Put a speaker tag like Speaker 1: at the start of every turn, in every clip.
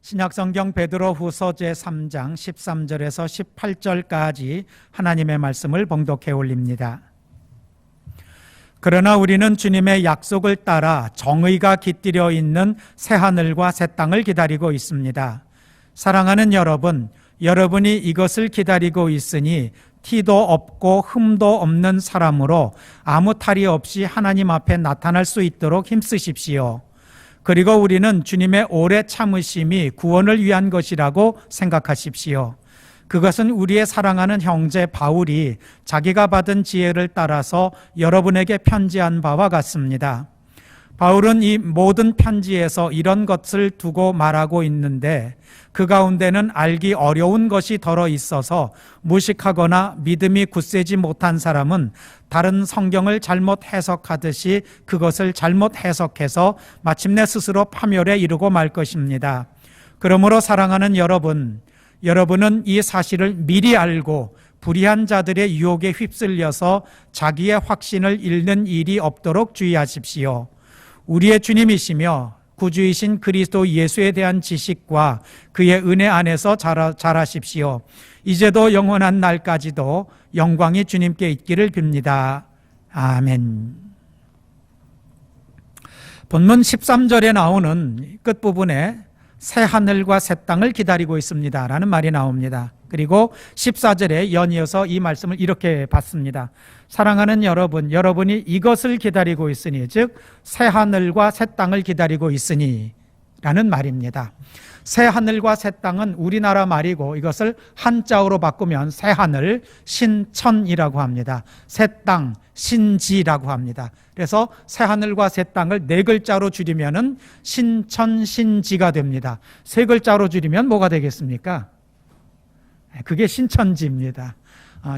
Speaker 1: 신약성경 베드로후서 제3장 13절에서 18절까지 하나님의 말씀을 봉독해 올립니다. 그러나 우리는 주님의 약속을 따라 정의가 깃들여 있는 새하늘과 새 땅을 기다리고 있습니다. 사랑하는 여러분, 여러분이 이것을 기다리고 있으니 티도 없고 흠도 없는 사람으로 아무 탈이 없이 하나님 앞에 나타날 수 있도록 힘쓰십시오. 그리고 우리는 주님의 오래 참으심이 구원을 위한 것이라고 생각하십시오. 그것은 우리의 사랑하는 형제 바울이 자기가 받은 지혜를 따라서 여러분에게 편지한 바와 같습니다. 바울은 이 모든 편지에서 이런 것을 두고 말하고 있는데 그 가운데는 알기 어려운 것이 덜어 있어서 무식하거나 믿음이 굳세지 못한 사람은 다른 성경을 잘못 해석하듯이 그것을 잘못 해석해서 마침내 스스로 파멸에 이르고 말 것입니다. 그러므로 사랑하는 여러분, 여러분은 이 사실을 미리 알고 불의한 자들의 유혹에 휩쓸려서 자기의 확신을 잃는 일이 없도록 주의하십시오. 우리의 주님이시며 구주이신 그리스도 예수에 대한 지식과 그의 은혜 안에서 자라십시오. 이제도 영원한 날까지도 영광이 주님께 있기를 빕니다. 아멘. 본문 13절에 나오는 끝부분에 새 하늘과 새 땅을 기다리고 있습니다 라는 말이 나옵니다. 그리고 14절에 연이어서 이 말씀을 이렇게 받습니다. 사랑하는 여러분, 여러분이 이것을 기다리고 있으니, 즉 새 하늘과 새 땅을 기다리고 있으니 라는 말입니다. 새 하늘과 새 땅은 우리나라 말이고 이것을 한자어로 바꾸면 새 하늘, 신천이라고 합니다. 새 땅, 신지라고 합니다. 그래서 새 하늘과 새 땅을 네 글자로 줄이면은 신천신지가 됩니다. 세 글자로 줄이면 뭐가 되겠습니까? 그게 신천지입니다.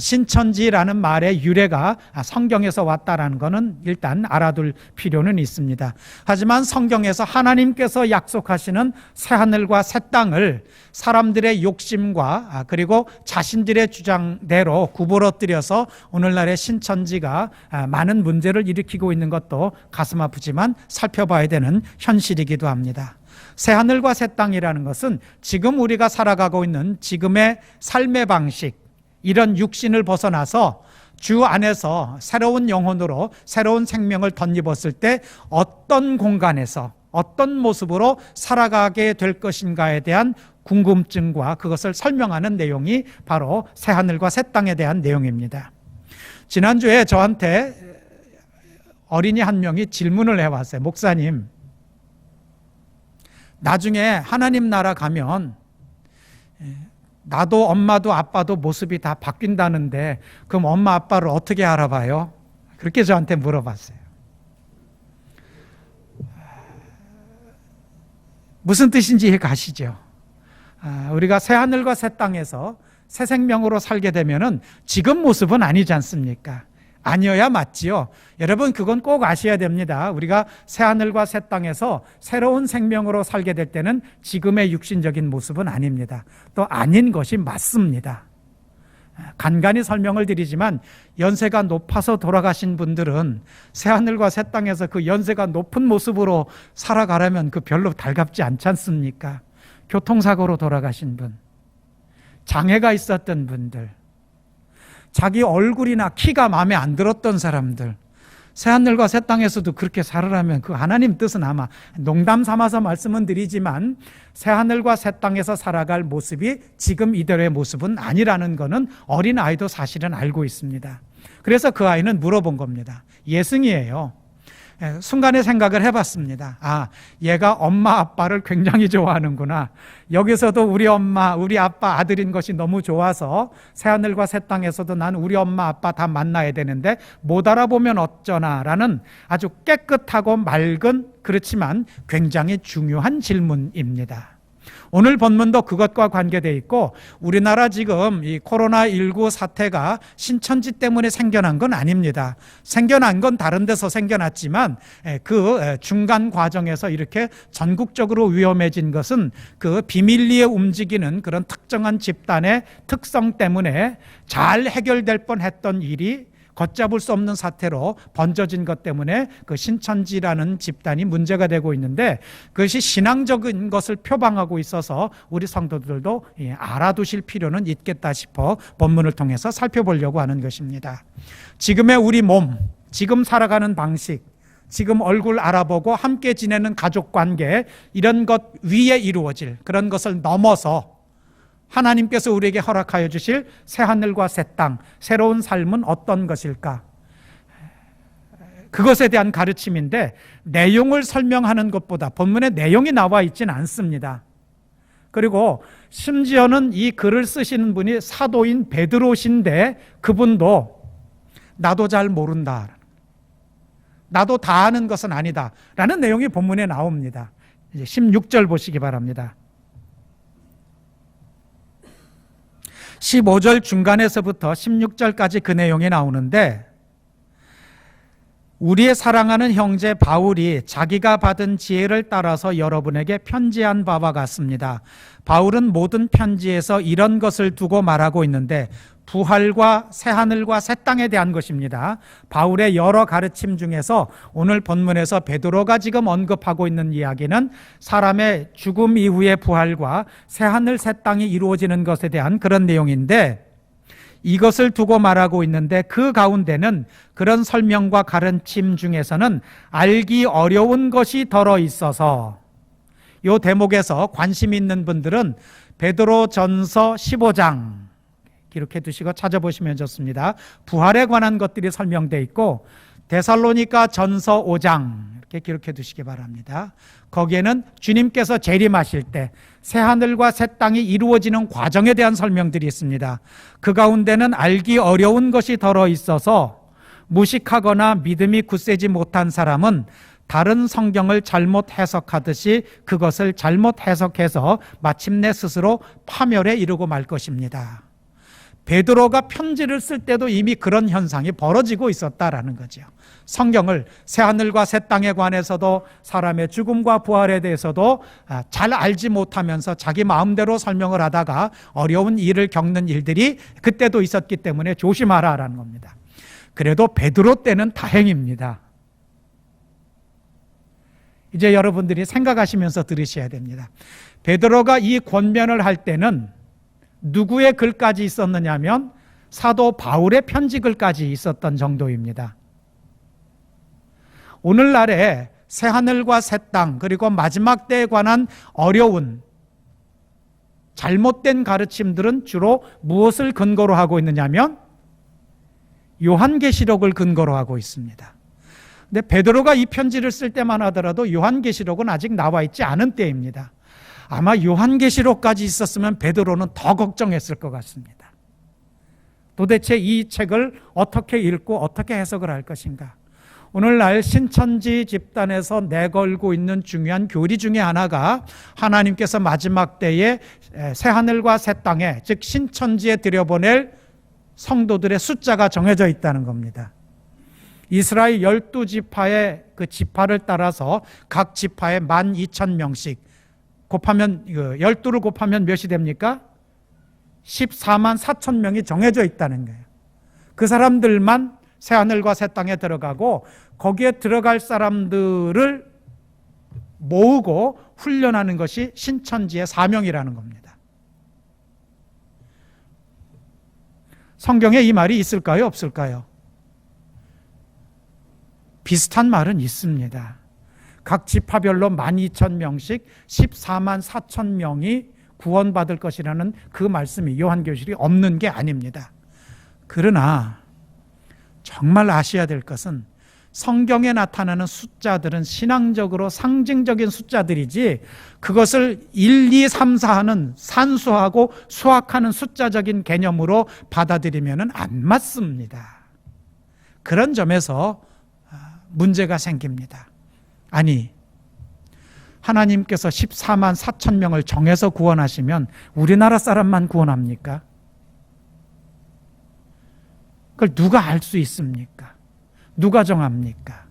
Speaker 1: 신천지라는 말의 유래가 성경에서 왔다라는 것은 일단 알아둘 필요는 있습니다. 하지만 성경에서 하나님께서 약속하시는 새하늘과 새 땅을 사람들의 욕심과 그리고 자신들의 주장대로 구부러뜨려서 오늘날의 신천지가 많은 문제를 일으키고 있는 것도 가슴 아프지만 살펴봐야 되는 현실이기도 합니다. 새하늘과 새 땅이라는 것은 지금 우리가 살아가고 있는 지금의 삶의 방식, 이런 육신을 벗어나서 주 안에서 새로운 영혼으로 새로운 생명을 덧입었을 때 어떤 공간에서 어떤 모습으로 살아가게 될 것인가에 대한 궁금증과 그것을 설명하는 내용이 바로 새하늘과 새 땅에 대한 내용입니다. 지난주에 저한테 어린이 한 명이 질문을 해왔어요. 목사님, 나중에 하나님 나라 가면 나도 엄마도 아빠도 모습이 다 바뀐다는데 그럼 엄마 아빠를 어떻게 알아봐요? 그렇게 저한테 물어봤어요. 무슨 뜻인지 이해 가시죠? 우리가 새 하늘과 새 땅에서 새 생명으로 살게 되면은 지금 모습은 아니지 않습니까? 아니어야 맞지요. 여러분, 그건 꼭 아셔야 됩니다. 우리가 새하늘과 새 땅에서 새로운 생명으로 살게 될 때는 지금의 육신적인 모습은 아닙니다. 또 아닌 것이 맞습니다. 간간히 설명을 드리지만 연세가 높아서 돌아가신 분들은 새하늘과 새 땅에서 그 연세가 높은 모습으로 살아가려면 그 별로 달갑지 않지 않습니까? 교통사고로 돌아가신 분, 장애가 있었던 분들, 자기 얼굴이나 키가 마음에 안 들었던 사람들, 새하늘과 새 땅에서도 그렇게 살으라면 그 하나님 뜻은 아마 농담 삼아서 말씀은 드리지만 새하늘과 새 땅에서 살아갈 모습이 지금 이대로의 모습은 아니라는 것은 어린아이도 사실은 알고 있습니다. 그래서 그 아이는 물어본 겁니다. 예승이에요. 순간에 생각을 해봤습니다. 얘가 엄마 아빠를 굉장히 좋아하는구나. 여기서도 우리 엄마 우리 아빠 아들인 것이 너무 좋아서 새하늘과 새 땅에서도 난 우리 엄마 아빠 다 만나야 되는데 못 알아보면 어쩌나 라는 아주 깨끗하고 맑은, 그렇지만 굉장히 중요한 질문입니다. 오늘 본문도 그것과 관계되어 있고 우리나라 지금 이 코로나19 사태가 신천지 때문에 생겨난 건 아닙니다. 생겨난 건 다른 데서 생겨났지만 그 중간 과정에서 이렇게 전국적으로 위험해진 것은 그 비밀리에 움직이는 그런 특정한 집단의 특성 때문에 잘 해결될 뻔했던 일이 걷잡을 수 없는 사태로 번져진 것 때문에 그 신천지라는 집단이 문제가 되고 있는데, 그것이 신앙적인 것을 표방하고 있어서 우리 성도들도 알아두실 필요는 있겠다 싶어 본문을 통해서 살펴보려고 하는 것입니다. 지금의 우리 몸, 지금 살아가는 방식, 지금 얼굴 알아보고 함께 지내는 가족관계, 이런 것 위에 이루어질 그런 것을 넘어서 하나님께서 우리에게 허락하여 주실 새하늘과 새 땅, 새로운 삶은 어떤 것일까? 그것에 대한 가르침인데, 내용을 설명하는 것보다 본문에 내용이 나와 있지는 않습니다. 그리고 심지어는 이 글을 쓰시는 분이 사도인 베드로신데, 그분도 나도 잘 모른다, 나도 다 아는 것은 아니다 라는 내용이 본문에 나옵니다. 이제 16절 보시기 바랍니다. 15절 중간에서부터 16절까지 그 내용이 나오는데, 우리의 사랑하는 형제 바울이 자기가 받은 지혜를 따라서 여러분에게 편지한 바와 같습니다. 바울은 모든 편지에서 이런 것을 두고 말하고 있는데, 부활과 새하늘과 새 땅에 대한 것입니다. 바울의 여러 가르침 중에서 오늘 본문에서 베드로가 지금 언급하고 있는 이야기는 사람의 죽음 이후의 부활과 새하늘 새 땅이 이루어지는 것에 대한 그런 내용인데, 이것을 두고 말하고 있는데, 그 가운데는 그런 설명과 가르침 중에서는 알기 어려운 것이 덜어 있어서, 이 대목에서 관심 있는 분들은 베드로전서 15장 기록해 두시고 찾아보시면 좋습니다. 부활에 관한 것들이 설명되어 있고, 데살로니가 전서 5장 이렇게 기록해 두시기 바랍니다. 거기에는 주님께서 재림하실 때 새하늘과 새 땅이 이루어지는 과정에 대한 설명들이 있습니다. 그 가운데는 알기 어려운 것이 덜어 있어서 무식하거나 믿음이 굳세지 못한 사람은 다른 성경을 잘못 해석하듯이 그것을 잘못 해석해서 마침내 스스로 파멸에 이르고 말 것입니다. 베드로가 편지를 쓸 때도 이미 그런 현상이 벌어지고 있었다라는 거죠. 성경을 새하늘과 새 땅에 관해서도 사람의 죽음과 부활에 대해서도 잘 알지 못하면서 자기 마음대로 설명을 하다가 어려운 일을 겪는 일들이 그때도 있었기 때문에 조심하라라는 겁니다. 그래도 베드로 때는 다행입니다. 이제 여러분들이 생각하시면서 들으셔야 됩니다. 베드로가 이 권면을 할 때는 누구의 글까지 있었느냐면 사도 바울의 편지 글까지 있었던 정도입니다. 오늘날에 새하늘과 새 땅, 그리고 마지막 때에 관한 어려운 잘못된 가르침들은 주로 무엇을 근거로 하고 있느냐면 요한계시록을 근거로 하고 있습니다. 근데 베드로가 이 편지를 쓸 때만 하더라도 요한계시록은 아직 나와 있지 않은 때입니다. 아마 요한계시록까지 있었으면 베드로는 더 걱정했을 것 같습니다. 도대체 이 책을 어떻게 읽고 어떻게 해석을 할 것인가? 오늘날 신천지 집단에서 내걸고 있는 중요한 교리 중에 하나가 하나님께서 마지막 때에 새하늘과 새 땅에, 즉 신천지에 들여보낼 성도들의 숫자가 정해져 있다는 겁니다. 이스라엘 12지파의 그 지파를 따라서 각 지파에 12,000명씩 곱하면 12를 곱하면 몇이 됩니까? 14만 4천 명이 정해져 있다는 거예요. 그 사람들만 새하늘과 새 땅에 들어가고, 거기에 들어갈 사람들을 모으고 훈련하는 것이 신천지의 사명이라는 겁니다. 성경에 이 말이 있을까요? 없을까요? 비슷한 말은 있습니다. 각 지파별로 12,000명씩 14만 4천 명이 구원받을 것이라는 그 말씀이 요한계시록이 없는 게 아닙니다. 그러나 정말 아셔야 될 것은 성경에 나타나는 숫자들은 신앙적으로 상징적인 숫자들이지, 그것을 1, 2, 3, 4 하는 산수하고 수학하는 숫자적인 개념으로 받아들이면 안 맞습니다. 그런 점에서 문제가 생깁니다. 아니, 하나님께서 14만 4천 명을 정해서 구원하시면 우리나라 사람만 구원합니까? 그걸 누가 알 수 있습니까? 누가 정합니까?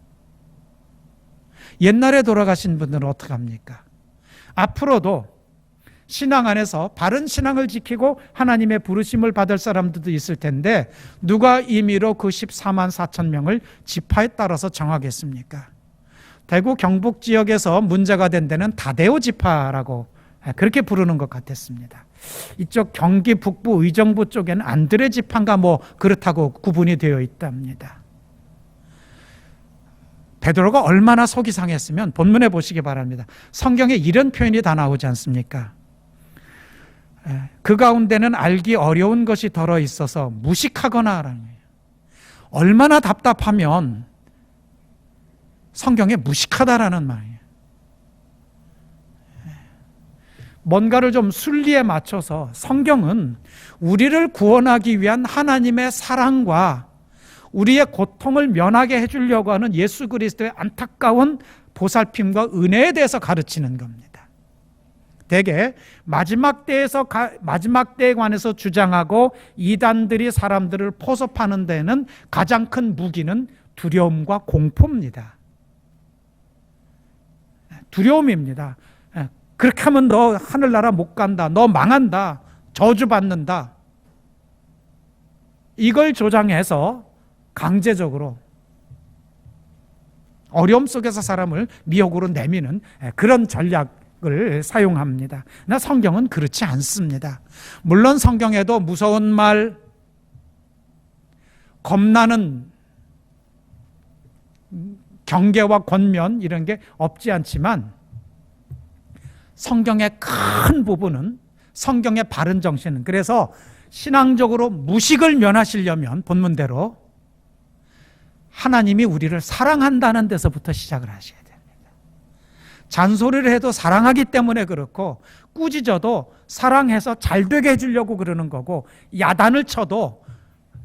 Speaker 1: 옛날에 돌아가신 분들은 어떻게 합니까? 앞으로도 신앙 안에서 바른 신앙을 지키고 하나님의 부르심을 받을 사람들도 있을 텐데 누가 임의로 그 14만 4천 명을 지파에 따라서 정하겠습니까? 대구 경북 지역에서 문제가 된 데는 다대오 지파라고 그렇게 부르는 것 같았습니다. 이쪽 경기 북부 의정부 쪽에는 안드레 지파인가 뭐 그렇다고 구분이 되어 있답니다. 베드로가 얼마나 속이 상했으면 본문에 보시기 바랍니다. 성경에 이런 표현이 다 나오지 않습니까? 그 가운데는 알기 어려운 것이 덜어 있어서 무식하거나 라는 거예요. 얼마나 답답하면 성경에 무식하다라는 말이에요. 뭔가를 좀 순리에 맞춰서 성경은 우리를 구원하기 위한 하나님의 사랑과 우리의 고통을 면하게 해주려고 하는 예수 그리스도의 안타까운 보살핌과 은혜에 대해서 가르치는 겁니다. 대개 마지막 때에 관해서 주장하고 이단들이 사람들을 포섭하는 데는 가장 큰 무기는 두려움과 공포입니다. 두려움입니다. 그렇게 하면 너 하늘나라 못 간다. 너 망한다. 저주받는다. 이걸 조장해서 강제적으로 어려움 속에서 사람을 미혹으로 내미는 그런 전략을 사용합니다. 그러나 성경은 그렇지 않습니다. 물론 성경에도 무서운 말, 겁나는 경계와 권면 이런 게 없지 않지만 성경의 큰 부분은 성경의 바른 정신은 그래서 신앙적으로 무식을 면하시려면 본문대로 하나님이 우리를 사랑한다는 데서부터 시작을 하셔야 됩니다. 잔소리를 해도 사랑하기 때문에 그렇고 꾸짖어도 사랑해서 잘 되게 해주려고 그러는 거고 야단을 쳐도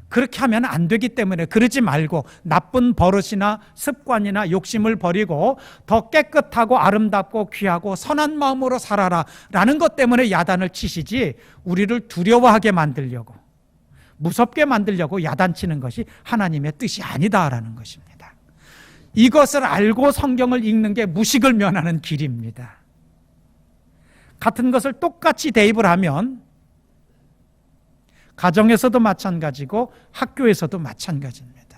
Speaker 1: 그렇게 하면 안 되기 때문에 그러지 말고 나쁜 버릇이나 습관이나 욕심을 버리고 더 깨끗하고 아름답고 귀하고 선한 마음으로 살아라 라는 것 때문에 야단을 치시지 우리를 두려워하게 만들려고 무섭게 만들려고 야단치는 것이 하나님의 뜻이 아니다라는 것입니다. 이것을 알고 성경을 읽는 게 무식을 면하는 길입니다. 같은 것을 똑같이 대입을 하면 가정에서도 마찬가지고 학교에서도 마찬가지입니다.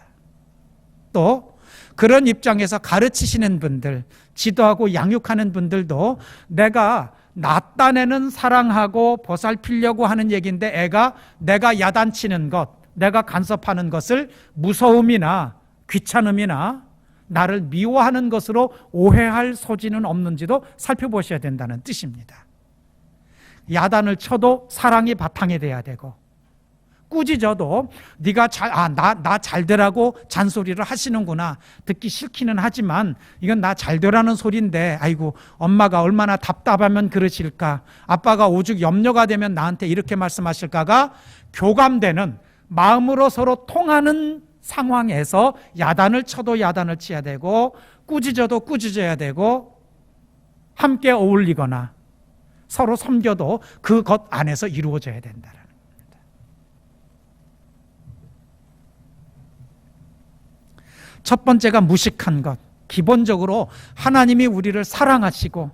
Speaker 1: 또 그런 입장에서 가르치시는 분들, 지도하고 양육하는 분들도 내가 나 딴에는 사랑하고 보살피려고 하는 얘기인데 애가 내가 야단치는 것, 내가 간섭하는 것을 무서움이나 귀찮음이나 나를 미워하는 것으로 오해할 소지는 없는지도 살펴보셔야 된다는 뜻입니다. 야단을 쳐도 사랑이 바탕이 돼야 되고 꾸짖어도 네가 나 잘 되라고 잔소리를 하시는구나. 듣기 싫기는 하지만 이건 나 잘 되라는 소리인데 아이고 엄마가 얼마나 답답하면 그러실까. 아빠가 오죽 염려가 되면 나한테 이렇게 말씀하실까가 교감되는 마음으로 서로 통하는 상황에서 야단을 쳐도 야단을 쳐야 되고 꾸짖어도 꾸짖어야 되고 함께 어울리거나 서로 섬겨도 그것 안에서 이루어져야 된다. 첫 번째가 무식한 것. 기본적으로 하나님이 우리를 사랑하시고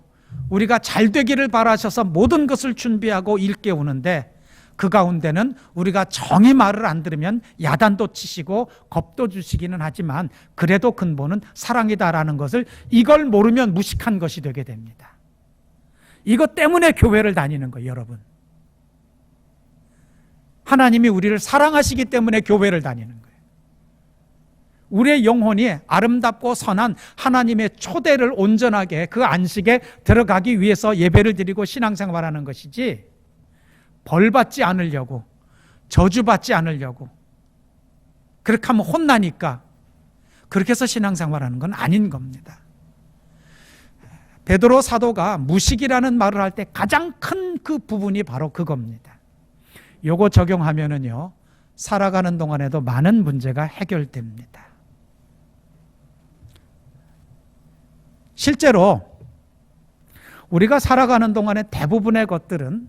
Speaker 1: 우리가 잘 되기를 바라셔서 모든 것을 준비하고 일깨우는데 그 가운데는 우리가 정의 말을 안 들으면 야단도 치시고 겁도 주시기는 하지만 그래도 근본은 사랑이다라는 것을 이걸 모르면 무식한 것이 되게 됩니다. 이것 때문에 교회를 다니는 거예요, 여러분. 하나님이 우리를 사랑하시기 때문에 교회를 다니는 거예요. 우리의 영혼이 아름답고 선한 하나님의 초대를 온전하게 그 안식에 들어가기 위해서 예배를 드리고 신앙생활하는 것이지 벌받지 않으려고 저주받지 않으려고 그렇게 하면 혼나니까 그렇게 해서 신앙생활하는 건 아닌 겁니다. 베드로 사도가 무식이라는 말을 할 때 가장 큰 그 부분이 바로 그겁니다. 요거 적용하면은요 살아가는 동안에도 많은 문제가 해결됩니다. 실제로 우리가 살아가는 동안에 대부분의 것들은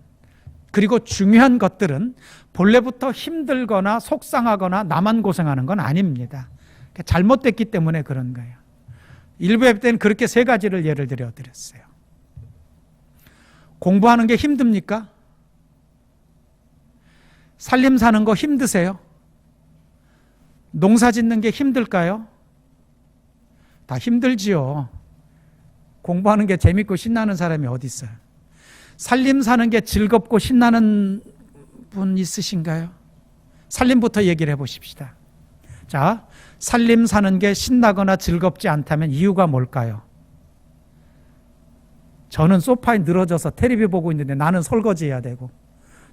Speaker 1: 그리고 중요한 것들은 본래부터 힘들거나 속상하거나 나만 고생하는 건 아닙니다. 잘못됐기 때문에 그런 거예요. 일부 예배 때는 그렇게 세 가지를 예를 들어 드렸어요. 공부하는 게 힘듭니까? 살림 사는 거 힘드세요? 농사 짓는 게 힘들까요? 다 힘들지요. 공부하는 게 재밌고 신나는 사람이 어디 있어요? 살림 사는 게 즐겁고 신나는 분 있으신가요? 살림부터 얘기를 해보십시다. 자, 살림 사는 게 신나거나 즐겁지 않다면 이유가 뭘까요? 저는 소파에 늘어져서 텔레비 보고 있는데 나는 설거지 해야 되고,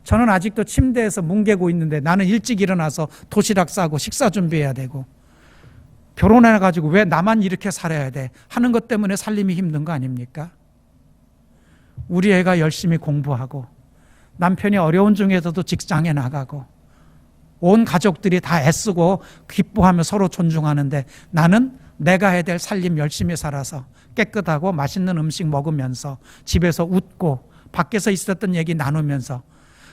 Speaker 1: 저는 아직도 침대에서 뭉개고 있는데 나는 일찍 일어나서 도시락 싸고 식사 준비해야 되고, 결혼해가지고 왜 나만 이렇게 살아야 돼 하는 것 때문에 살림이 힘든 거 아닙니까? 우리 애가 열심히 공부하고, 남편이 어려운 중에서도 직장에 나가고, 온 가족들이 다 애쓰고 기뻐하며 서로 존중하는데, 나는 내가 해야 될 살림 열심히 살아서 깨끗하고 맛있는 음식 먹으면서 집에서 웃고 밖에서 있었던 얘기 나누면서,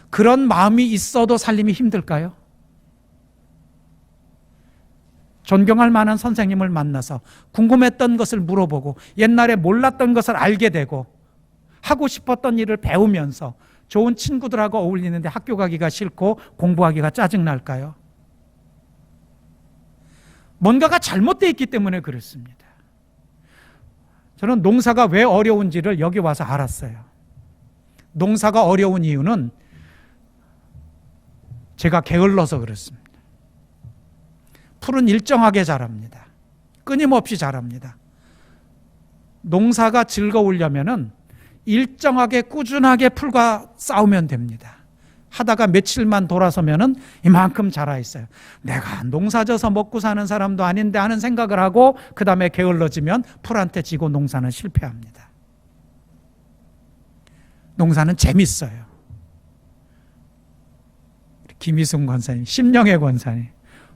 Speaker 1: 그런 마음이 있어도 살림이 힘들까요? 존경할 만한 선생님을 만나서 궁금했던 것을 물어보고 옛날에 몰랐던 것을 알게 되고 하고 싶었던 일을 배우면서 좋은 친구들하고 어울리는데 학교 가기가 싫고 공부하기가 짜증날까요? 뭔가가 잘못되어 있기 때문에 그렇습니다. 저는 농사가 왜 어려운지를 여기 와서 알았어요. 농사가 어려운 이유는 제가 게을러서 그렇습니다. 풀은 일정하게 자랍니다. 끊임없이 자랍니다. 농사가 즐거우려면은 일정하게 꾸준하게 풀과 싸우면 됩니다. 하다가 며칠만 돌아서면은 이만큼 자라 있어요. 내가 농사져서 먹고 사는 사람도 아닌데 하는 생각을 하고 그 다음에 게을러지면 풀한테 지고 농사는 실패합니다. 농사는 재밌어요. 김희승 권사님, 심령의 권사님,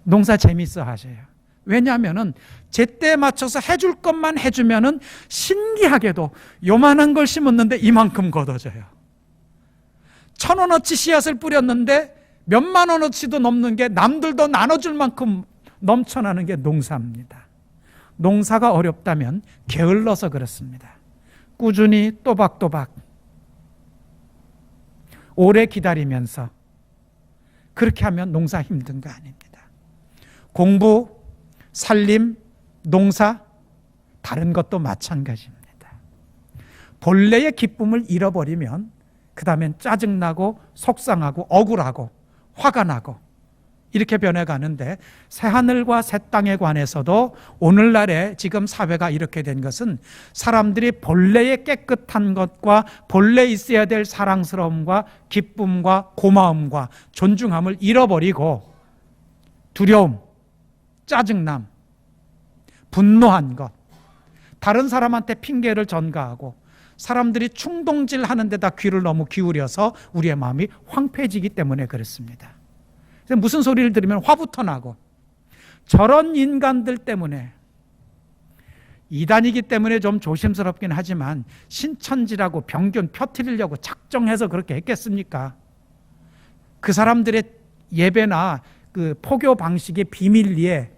Speaker 1: 농사 재밌어 하셔요. 왜냐하면은 제때에 맞춰서 해줄 것만 해주면은 신기하게도 요만한 걸 심었는데 이만큼 걷어져요. 1,000원어치 씨앗을 뿌렸는데 몇만 원어치도 넘는 게 남들도 나눠줄 만큼 넘쳐나는 게 농사입니다. 농사가 어렵다면 게을러서 그렇습니다. 꾸준히 또박또박 오래 기다리면서 그렇게 하면 농사 힘든 거 아닙니다. 공부, 살림, 농사, 다른 것도 마찬가지입니다. 본래의 기쁨을 잃어버리면 그 다음엔 짜증나고 속상하고 억울하고 화가 나고 이렇게 변해가는데, 새하늘과 새 땅에 관해서도 오늘날에 지금 사회가 이렇게 된 것은 사람들이 본래의 깨끗한 것과 본래 있어야 될 사랑스러움과 기쁨과 고마움과 존중함을 잃어버리고 두려움, 짜증남, 분노한 것, 다른 사람한테 핑계를 전가하고 사람들이 충동질 하는 데다 귀를 너무 기울여서 우리의 마음이 황폐해지기 때문에 그렇습니다. 무슨 소리를 들으면 화부터 나고, 저런 인간들 때문에, 이단이기 때문에 좀 조심스럽긴 하지만 신천지라고 병균 펴뜨리려고 작정해서 그렇게 했겠습니까? 그 사람들의 예배나 그 포교 방식의 비밀리에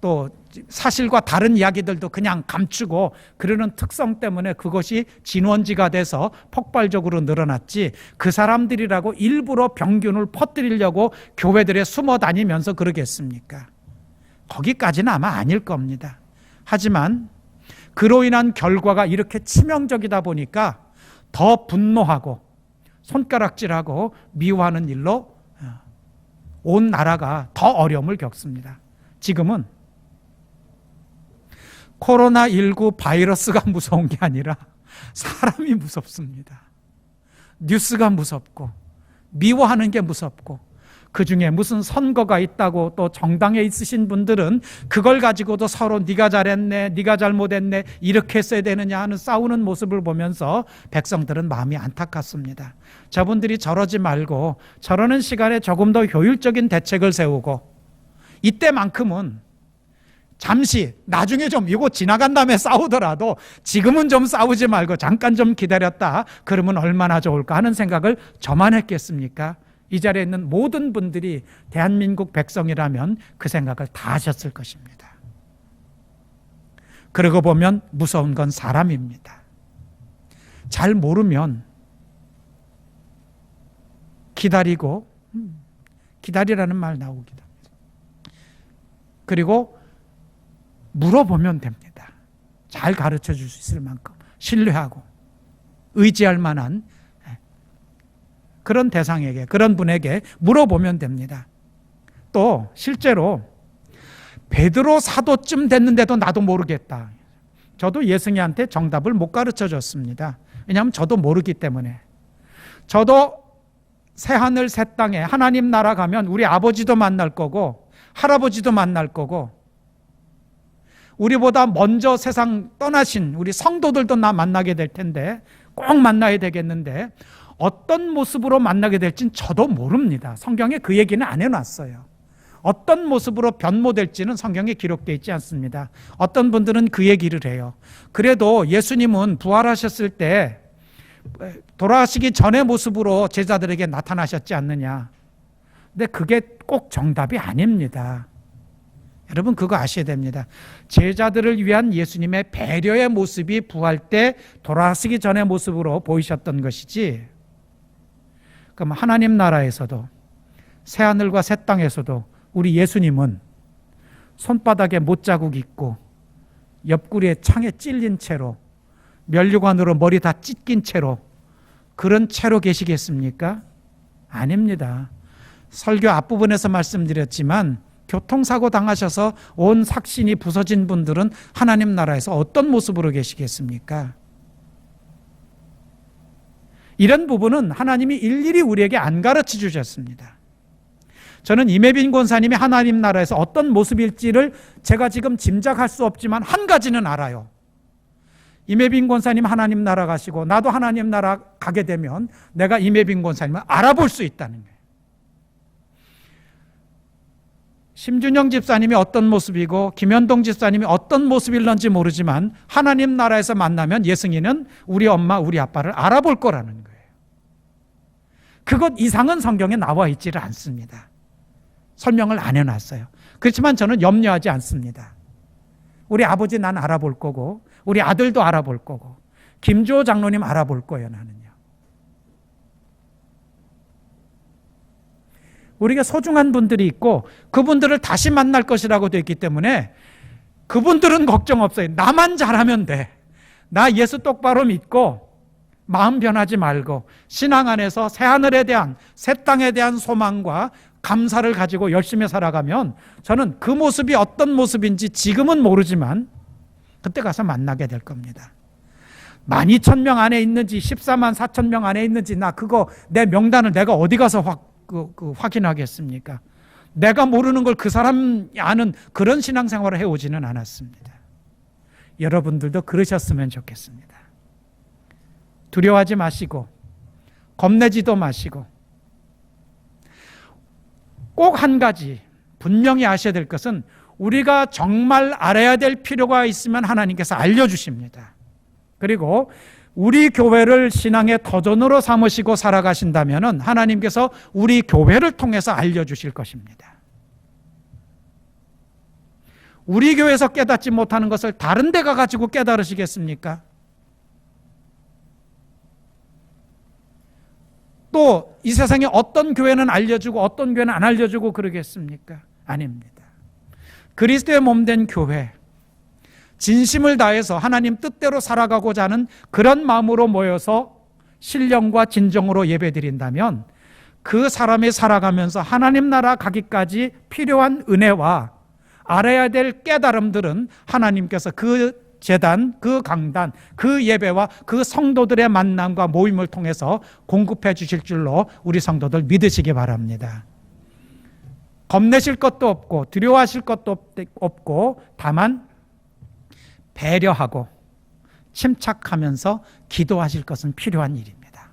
Speaker 1: 또 사실과 다른 이야기들도 그냥 감추고 그러는 특성 때문에 그것이 진원지가 돼서 폭발적으로 늘어났지, 그 사람들이라고 일부러 병균을 퍼뜨리려고 교회들에 숨어 다니면서 그러겠습니까? 거기까지는 아마 아닐 겁니다. 하지만 그로 인한 결과가 이렇게 치명적이다 보니까 더 분노하고 손가락질하고 미워하는 일로 온 나라가 더 어려움을 겪습니다. 지금은 코로나19 바이러스가 무서운 게 아니라 사람이 무섭습니다. 뉴스가 무섭고 미워하는 게 무섭고, 그 중에 무슨 선거가 있다고 또 정당에 있으신 분들은 그걸 가지고도 서로 네가 잘했네, 네가 잘못했네, 이렇게 했어야 되느냐 하는 싸우는 모습을 보면서 백성들은 마음이 안타깝습니다. 저분들이 저러지 말고 저러는 시간에 조금 더 효율적인 대책을 세우고, 이때만큼은 잠시 나중에 좀 이거 지나간 다음에 싸우더라도 지금은 좀 싸우지 말고 잠깐 좀 기다렸다 그러면 얼마나 좋을까 하는 생각을 저만 했겠습니까? 이 자리에 있는 모든 분들이 대한민국 백성이라면 그 생각을 다 하셨을 것입니다. 그러고 보면 무서운 건 사람입니다. 잘 모르면 기다리고, 기다리라는 말 나오기도 합니다. 그리고 물어보면 됩니다. 잘 가르쳐 줄 수 있을 만큼 신뢰하고 의지할 만한 그런 대상에게, 그런 분에게 물어보면 됩니다. 또 실제로 베드로 사도쯤 됐는데도 나도 모르겠다. 저도 예승이한테 정답을 못 가르쳐 줬습니다. 왜냐하면 저도 모르기 때문에. 저도 새하늘 새 땅에 하나님 나라 가면 우리 아버지도 만날 거고 할아버지도 만날 거고 우리보다 먼저 세상 떠나신 우리 성도들도 나 만나게 될 텐데 꼭 만나야 되겠는데 어떤 모습으로 만나게 될진 저도 모릅니다. 성경에 그 얘기는 안 해놨어요. 어떤 모습으로 변모될지는 성경에 기록되어 있지 않습니다. 어떤 분들은 그 얘기를 해요. 그래도 예수님은 부활하셨을 때 돌아가시기 전의 모습으로 제자들에게 나타나셨지 않느냐. 근데 그게 꼭 정답이 아닙니다. 여러분 그거 아셔야 됩니다. 제자들을 위한 예수님의 배려의 모습이 부활 때 돌아가시기 전의 모습으로 보이셨던 것이지, 그럼 하나님 나라에서도 새하늘과 새 땅에서도 우리 예수님은 손바닥에 못자국 있고 옆구리에 창에 찔린 채로 면류관으로 머리 다 찢긴 채로 그런 채로 계시겠습니까? 아닙니다. 설교 앞부분에서 말씀드렸지만 교통사고 당하셔서 온 삭신이 부서진 분들은 하나님 나라에서 어떤 모습으로 계시겠습니까? 이런 부분은 하나님이 일일이 우리에게 안 가르쳐 주셨습니다. 저는 임혜빈 권사님이 하나님 나라에서 어떤 모습일지를 제가 지금 짐작할 수 없지만 한 가지는 알아요. 임혜빈 권사님 하나님 나라 가시고 나도 하나님 나라 가게 되면 내가 임혜빈 권사님을 알아볼 수 있다는 거예요. 심준영 집사님이 어떤 모습이고 김현동 집사님이 어떤 모습일런지 모르지만 하나님 나라에서 만나면 예승이는 우리 엄마 우리 아빠를 알아볼 거라는 거예요. 그것 이상은 성경에 나와 있지를 않습니다. 설명을 안 해놨어요. 그렇지만 저는 염려하지 않습니다. 우리 아버지 난 알아볼 거고 우리 아들도 알아볼 거고 김주호 장로님 알아볼 거예요. 나는요. 우리가 소중한 분들이 있고 그분들을 다시 만날 것이라고 되어 있기 때문에 그분들은 걱정 없어요. 나만 잘하면 돼. 나 예수 똑바로 믿고 마음 변하지 말고 신앙 안에서 새하늘에 대한 새 땅에 대한 소망과 감사를 가지고 열심히 살아가면 저는 그 모습이 어떤 모습인지 지금은 모르지만 그때 가서 만나게 될 겁니다. 12,000명 안에 있는지 14만 4천 명 안에 있는지 나 그거 내 명단을 내가 어디 가서 확인하겠습니까? 내가 모르는 걸 그 사람이 아는 그런 신앙생활을 해오지는 않았습니다. 여러분들도 그러셨으면 좋겠습니다. 두려워하지 마시고 겁내지도 마시고 꼭 한 가지 분명히 아셔야 될 것은 우리가 정말 알아야 될 필요가 있으면 하나님께서 알려주십니다. 그리고 우리 교회를 신앙의 터전으로 삼으시고 살아가신다면 하나님께서 우리 교회를 통해서 알려주실 것입니다. 우리 교회에서 깨닫지 못하는 것을 다른 데 가가지고 깨달으시겠습니까? 또 이 세상에 어떤 교회는 알려주고 어떤 교회는 안 알려주고 그러겠습니까? 아닙니다. 그리스도의 몸된 교회, 진심을 다해서 하나님 뜻대로 살아가고자 하는 그런 마음으로 모여서 신령과 진정으로 예배드린다면 그 사람이 살아가면서 하나님 나라 가기까지 필요한 은혜와 알아야 될 깨달음들은 하나님께서 그 제단, 그 강단, 그 예배와 그 성도들의 만남과 모임을 통해서 공급해 주실 줄로 우리 성도들 믿으시기 바랍니다. 겁내실 것도 없고 두려워하실 것도 없고 다만 배려하고 침착하면서 기도하실 것은 필요한 일입니다.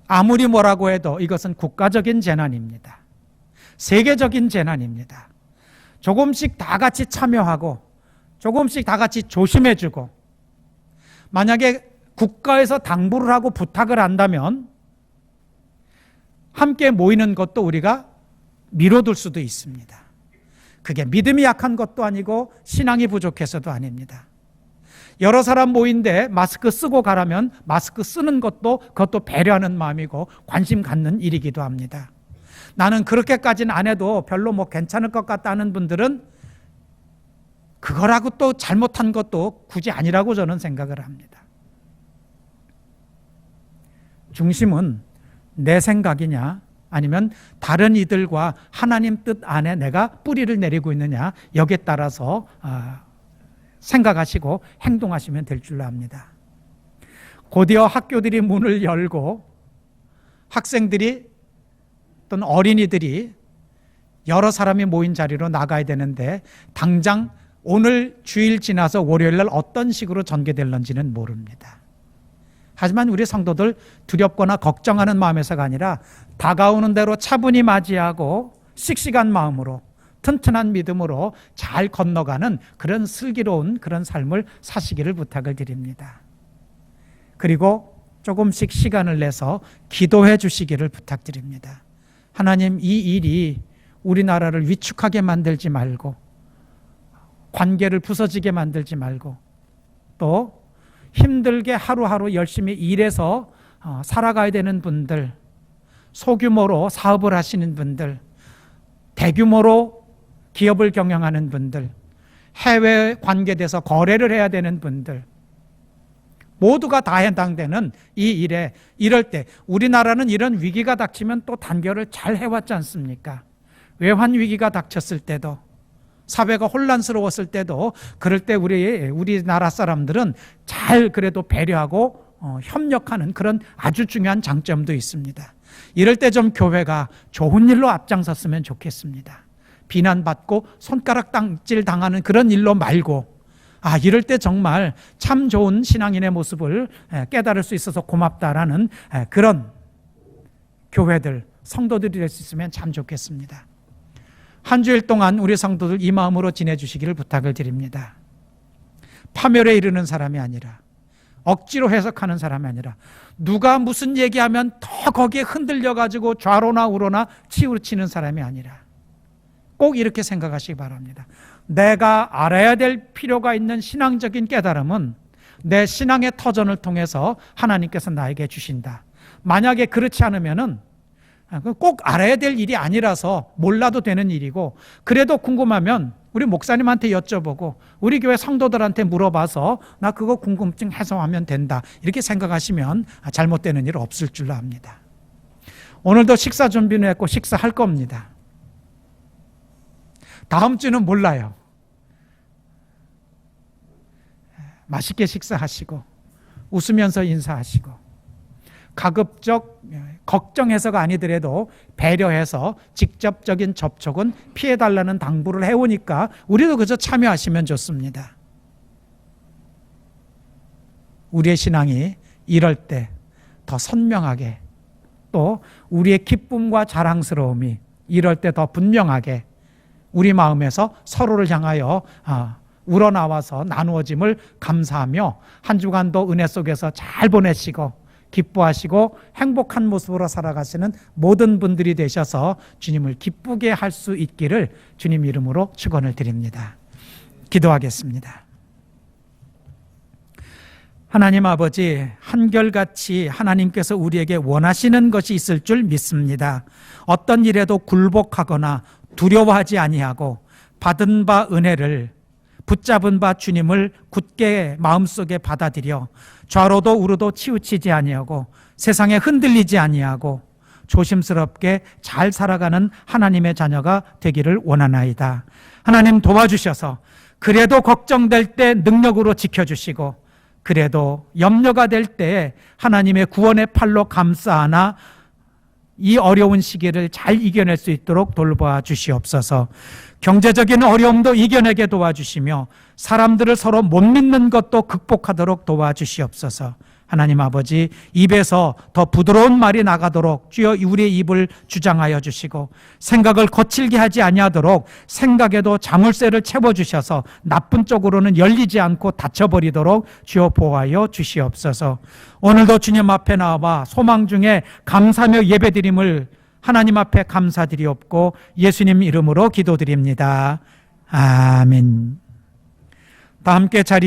Speaker 1: 아무리 뭐라고 해도 이것은 국가적인 재난입니다. 세계적인 재난입니다. 조금씩 다 같이 참여하고 조금씩 다 같이 조심해주고 만약에 국가에서 당부를 하고 부탁을 한다면 함께 모이는 것도 우리가 미뤄둘 수도 있습니다. 그게 믿음이 약한 것도 아니고 신앙이 부족해서도 아닙니다. 여러 사람 모인데 마스크 쓰고 가라면 마스크 쓰는 그것도 배려하는 마음이고 관심 갖는 일이기도 합니다. 나는 그렇게까지는 안 해도 별로 괜찮을 것 같다 하는 분들은 그거라고 또 잘못한 것도 굳이 아니라고 저는 생각을 합니다. 중심은 내 생각이냐 아니면 다른 이들과 하나님 뜻 안에 내가 뿌리를 내리고 있느냐, 여기에 따라서 생각하시고 행동하시면 될 줄로 압니다. 곧이어 학교들이 문을 열고 학생들이 또는 어린이들이 여러 사람이 모인 자리로 나가야 되는데 당장 오늘 주일 지나서 월요일 날 어떤 식으로 전개될런지는 모릅니다. 하지만 우리 성도들 두렵거나 걱정하는 마음에서가 아니라 다가오는 대로 차분히 맞이하고 씩씩한 마음으로 튼튼한 믿음으로 잘 건너가는 그런 슬기로운 그런 삶을 사시기를 부탁을 드립니다. 그리고 조금씩 시간을 내서 기도해 주시기를 부탁드립니다. 하나님, 이 일이 우리나라를 위축하게 만들지 말고 관계를 부서지게 만들지 말고 또 힘들게 하루하루 열심히 일해서 살아가야 되는 분들, 소규모로 사업을 하시는 분들, 대규모로 기업을 경영하는 분들, 해외 관계돼서 거래를 해야 되는 분들, 모두가 다 해당되는 이 일에, 이럴 때 우리나라는 이런 위기가 닥치면 또 단결을 잘 해왔지 않습니까? 외환 위기가 닥쳤을 때도, 사회가 혼란스러웠을 때도, 그럴 때 우리나라 사람들은 잘 그래도 배려하고 협력하는 그런 아주 중요한 장점도 있습니다. 이럴 때 좀 교회가 좋은 일로 앞장섰으면 좋겠습니다. 비난받고 손가락 땅질 당하는 그런 일로 말고, 이럴 때 정말 참 좋은 신앙인의 모습을 깨달을 수 있어서 고맙다라는 그런 교회들, 성도들이 될 수 있으면 참 좋겠습니다. 한 주일 동안 우리 성도들 이 마음으로 지내주시기를 부탁을 드립니다. 파멸에 이르는 사람이 아니라, 억지로 해석하는 사람이 아니라, 누가 무슨 얘기하면 더 거기에 흔들려가지고 좌로나 우로나 치우치는 사람이 아니라, 꼭 이렇게 생각하시기 바랍니다. 내가 알아야 될 필요가 있는 신앙적인 깨달음은 내 신앙의 터전을 통해서 하나님께서 나에게 주신다. 만약에 그렇지 않으면은 꼭 알아야 될 일이 아니라서 몰라도 되는 일이고, 그래도 궁금하면 우리 목사님한테 여쭤보고 우리 교회 성도들한테 물어봐서 나 그거 궁금증 해소하면 된다, 이렇게 생각하시면 잘못되는 일 없을 줄로 압니다. 오늘도 식사 준비는 했고 식사할 겁니다. 다음 주는 몰라요. 맛있게 식사하시고 웃으면서 인사하시고, 가급적 걱정해서가 아니더라도 배려해서 직접적인 접촉은 피해달라는 당부를 해오니까 우리도 그저 참여하시면 좋습니다. 우리의 신앙이 이럴 때 더 선명하게, 또 우리의 기쁨과 자랑스러움이 이럴 때 더 분명하게 우리 마음에서 서로를 향하여 우러나와서 나누어짐을 감사하며 한 주간도 은혜 속에서 잘 보내시고 기뻐하시고 행복한 모습으로 살아가시는 모든 분들이 되셔서 주님을 기쁘게 할 수 있기를 주님 이름으로 축원을 드립니다. 기도하겠습니다. 하나님 아버지, 한결같이 하나님께서 우리에게 원하시는 것이 있을 줄 믿습니다. 어떤 일에도 굴복하거나 두려워하지 아니하고 받은 바 은혜를, 붙잡은 바 주님을 굳게 마음속에 받아들여 좌로도 우로도 치우치지 아니하고 세상에 흔들리지 아니하고 조심스럽게 잘 살아가는 하나님의 자녀가 되기를 원하나이다. 하나님 도와주셔서 그래도 걱정될 때 능력으로 지켜주시고, 그래도 염려가 될 때 하나님의 구원의 팔로 감싸 안아 이 어려운 시기를 잘 이겨낼 수 있도록 돌봐 주시옵소서. 경제적인 어려움도 이겨내게 도와주시며 사람들을 서로 못 믿는 것도 극복하도록 도와주시옵소서. 하나님 아버지, 입에서 더 부드러운 말이 나가도록 주여 우리의 입을 주장하여 주시고, 생각을 거칠게 하지 아니하도록 생각에도 자물쇠를 채워주셔서 나쁜 쪽으로는 열리지 않고 닫혀버리도록 주여 보호하여 주시옵소서. 오늘도 주님 앞에 나와 소망 중에 감사하며 예배드림을 하나님 앞에 감사드리옵고 예수님 이름으로 기도드립니다. 아멘. 다 함께 자리에